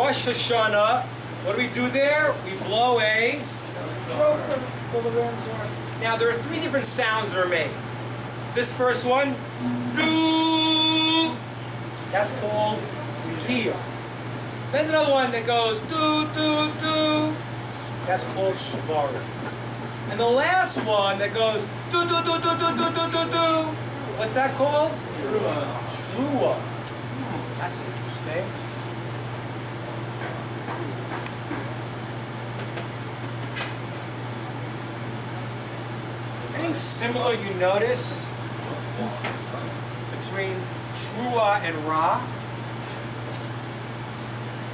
Rosh Hashanah, what do we do there? We blow a shofar. Now there are 3 different sounds that are made. This first one, doo, that's called tekiah. There's another one that goes doo, doo, doo. That's called shvarim. And the last one that goes doo, doo, doo, doo, doo, doo, doo, doo, doo. What's that called? Trua. That's interesting. Anything similar you notice between Trua and Ra?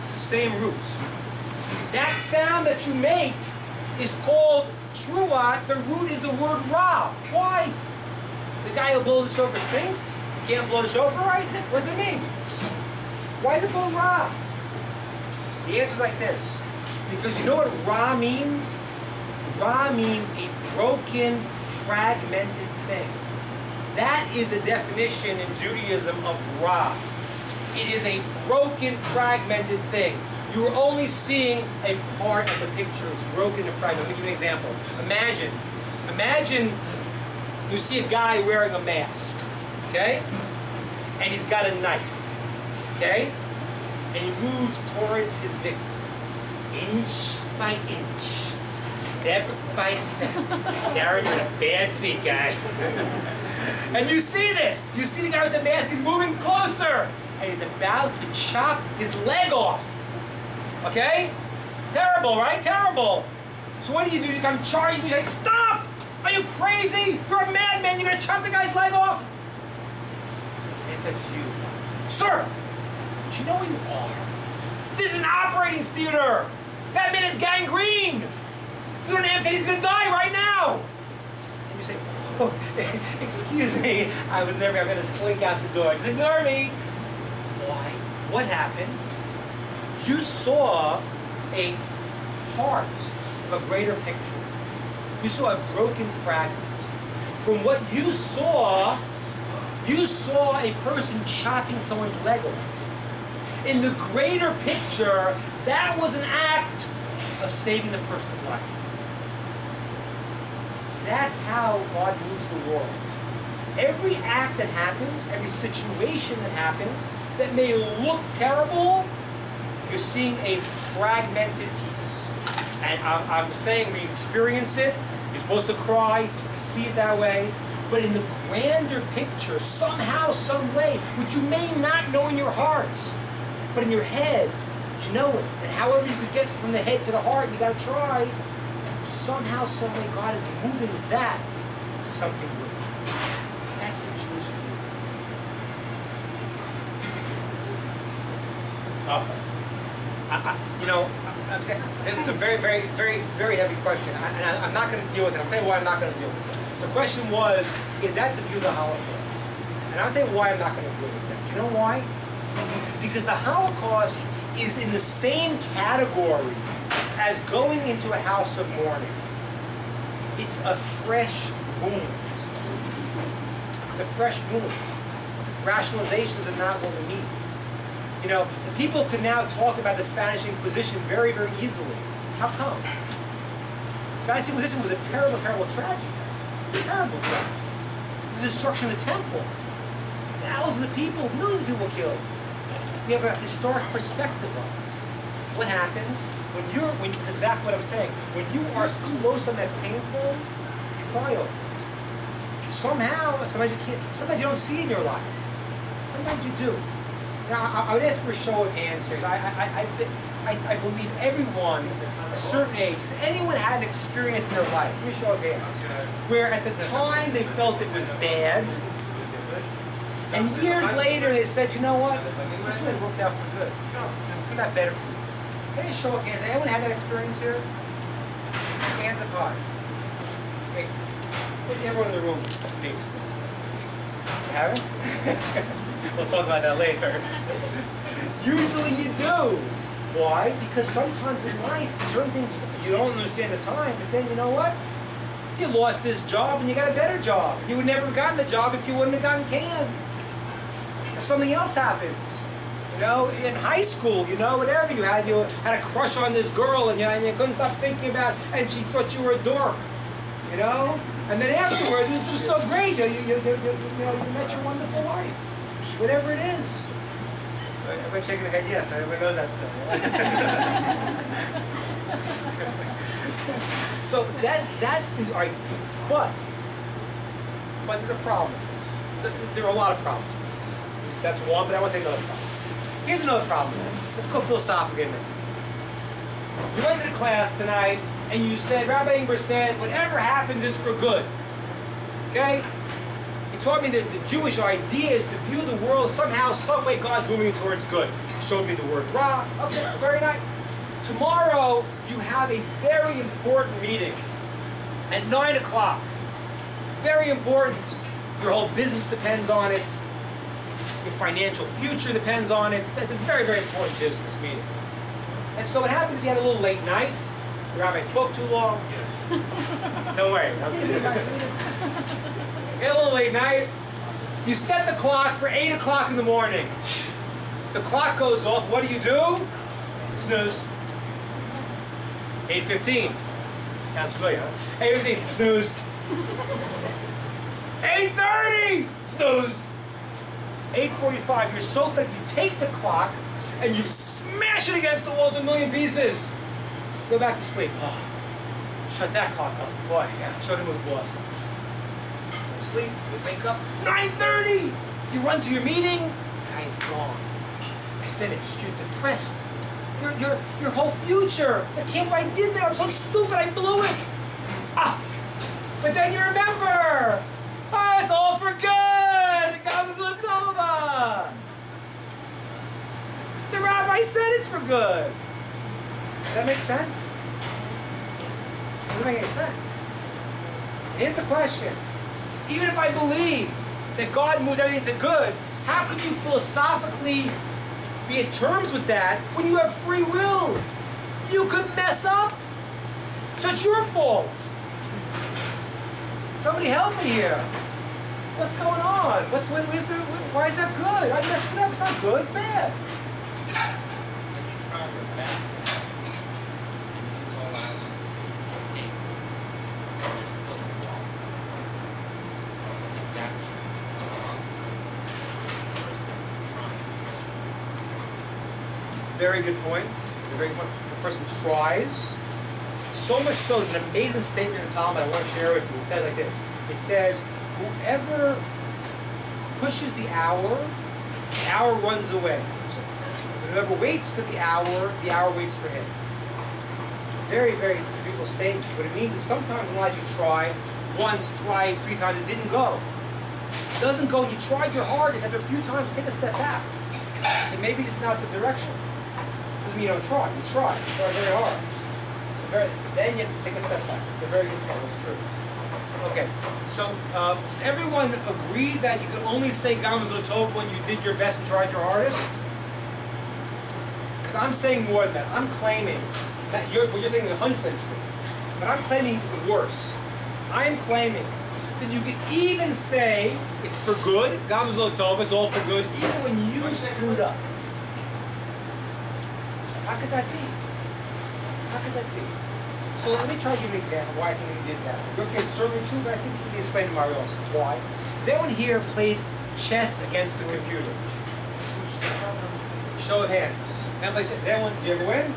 It's the same roots. That sound that you make is called Trua. The root is the word Ra. Why? The guy who blows the shofar stinks? You can't blow the shofar right? What does it mean? Why is it called Ra? The answer is like this. Because you know what Ra means? Ra means a broken, fragmented thing. That is a definition in Judaism of Ra. It is a broken, fragmented thing. You are only seeing a part of the picture. It's broken and fragmented. Let me give you an example. Imagine you see a guy wearing a mask, okay? And he's got a knife, okay? And he moves towards his victim, inch by inch, step by step. Darren, you're in a bad seat, guy. And you see this. You see the guy with the mask. He's moving closer. And he's about to chop his leg off. Okay? Terrible, right? Terrible. So what do? You come charging. You say, stop! Are you crazy? You're a madman. You're going to chop the guy's leg off? And it says to you, sir, do you know who you are? This is an operating theater. That man is gangrene. If you don't amputate, he's going to die right now. And you say, oh, excuse me. I was never going to slink out the door. Just ignore me. Why? What happened? You saw a part of a greater picture. You saw a broken fragment. From what you saw a person chopping someone's leg off. In the greater picture, that was an act of saving the person's life. That's how God moves the world. Every act that happens, every situation that happens, that may look terrible, you're seeing a fragmented piece. And I'm saying when you experience it, you're supposed to cry, you're supposed to see it that way. But in the grander picture, somehow, some way, which you may not know in your heart, but in your head, you know it. And however you could get from the head to the heart, you got to try. Somehow, some way, God is moving that to something good. That's the Jewish view. It's a very, very, very, very heavy question. I'm not going to deal with it. I'll tell you why I'm not going to deal with it. The question was, is that the view of the Holocaust? And I'll tell you why I'm not going to deal with that. Do you know why? Because the Holocaust is in the same category as going into a house of mourning. It's a fresh wound. It's a fresh wound. Rationalizations are not what we need. You know, the people can now talk about the Spanish Inquisition very, very easily. How come? The Spanish Inquisition was a terrible, terrible tragedy. Terrible tragedy. The destruction of the temple. Thousands of people, millions of people were killed. We have a historic perspective of it. What happens when it's exactly what I'm saying. When you are close to something that's painful, you cry over it. Somehow, sometimes you can't, sometimes you don't see it in your life. Sometimes you do. Now, I would ask for a show of hands here. I believe everyone, a certain age, has anyone had an experience in their life? Give me a show of hands. Where at the time they felt it was bad, and years later they said, you know what, this really worked out for good. It got better for you. Give me a show of hands. Anyone had that experience here? Hands up high. Okay. Let's see everyone in the room, please. You haven't? We'll talk about that later. Usually you do. Why? Because sometimes in life, certain things you don't understand at the time, but then you know what? You lost this job and you got a better job. You would never have gotten the job if you wouldn't have gotten canned. Or something else happens. You know, in high school, you know, whatever, you had a crush on this girl, and you couldn't stop thinking about, and she thought you were a dork, you know. And then afterwards, this was so great. You met your wonderful wife, whatever it is. Everybody shaking their head, yes. Everybody knows that stuff. So that's the idea. But there's a problem with this. There are a lot of problems with this. That's one, but I want to say another problem. Here's another problem. Let's go philosophically a minute. You went to the class tonight, and you said, Rabbi Ingber said, whatever happens is for good. Okay? He taught me that the Jewish idea is to view the world somehow, some way God's moving towards good. He showed me the word Ra. Okay, very nice. Tomorrow, you have a very important meeting at 9 o'clock. Very important. Your whole business depends on it. Your financial future depends on it. It's a very, very important business meeting. And so what happens is you had a little late night. The rabbi spoke too long. Don't worry. You had a little late night. You set the clock for 8 o'clock in the morning. The clock goes off. What do? Snooze. 8:15. Sounds familiar, huh? 8:15. Snooze. 8:30. Snooze. 8:45. You're so fed. You take the clock and you smash it against the wall to a million pieces. Go back to sleep. Oh, shut that clock up. Boy, yeah, showed him who's boss. Sleep, you wake up, 9:30! You run to your meeting, guy is gone. Finished. You're depressed. Your whole future. I can't believe I did that. I'm so stupid. I blew it. But then you remember. It's all for good. It comes with Tova. The rabbi said it's for good. Does that make sense? Doesn't make any sense. Here's the question. Even if I believe that God moves everything to good, how can you philosophically be at terms with that when you have free will? You could mess up. So it's your fault. Somebody help me here. What's going on? Why is that good? I messed it up. It's not good. It's bad. Very good point. It's a very good point. The person tries. So much so, it's an amazing statement in Talmud I want to share with you. It says like this. It says, whoever pushes the hour runs away. But whoever waits for the hour waits for him. It's a very, very beautiful statement. What it means is sometimes in life you try once, twice, 3 times, it didn't go. It doesn't go, you tried your hardest, after a few times, take a step back. Say, maybe it's not the direction. Doesn't mean you don't try. You try. You try very hard. Then you have to take a step back. It's a very good point. It's true. Okay. So, does everyone agree that you can only say Gam Tov when you did your best and tried your hardest? Because I'm saying more than that. I'm claiming that what you're saying is 100% true. But I'm claiming worse. I'm claiming that you can even say it's for good, Gam Tov, it's all for good, even when you screwed up. How could that be? How could that be? So let me try to give you an example why I think it is that. Okay, it's certainly true, but I think you can explain to Mario also. Why? Has anyone here played chess against the computer? Show of hands. Anyone play chess? Anyone, do you ever win?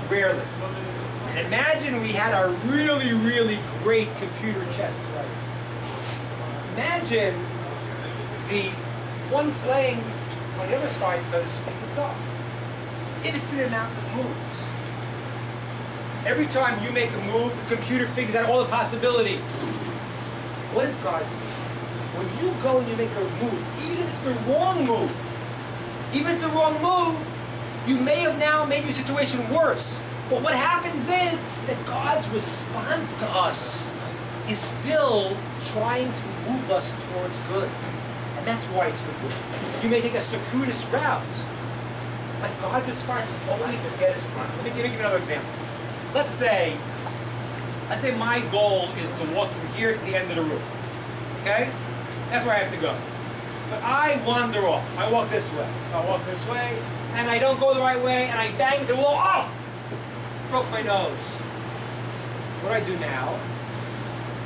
Rarely. And imagine we had a really, really great computer chess player. Imagine the one playing on the other side, so to speak, is God. Infinite amount of moves. Every time you make a move, the computer figures out all the possibilities. What does God do? When you go and you make a move, even if it's the wrong move, you may have now made your situation worse. But what happens is that God's response to us is still trying to move us towards good. And that's why it's for good. You may take a circuitous route, but God's response is always to get us through. Let me give you another example. Let's say my goal is to walk from here to the end of the room. Okay? That's where I have to go. But I wander off. I walk this way. So I walk this way, and I don't go the right way, and I bang the wall. Oh! Broke my nose. What do I do now?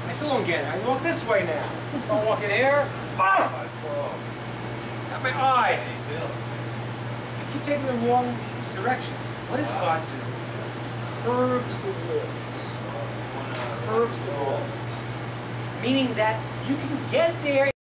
I still don't get it. I walk this way now. So I'm walking here. Oh! Got my eye. I keep taking the wrong direction. What does God do? Curves the walls. Curves the walls. Meaning that you can get there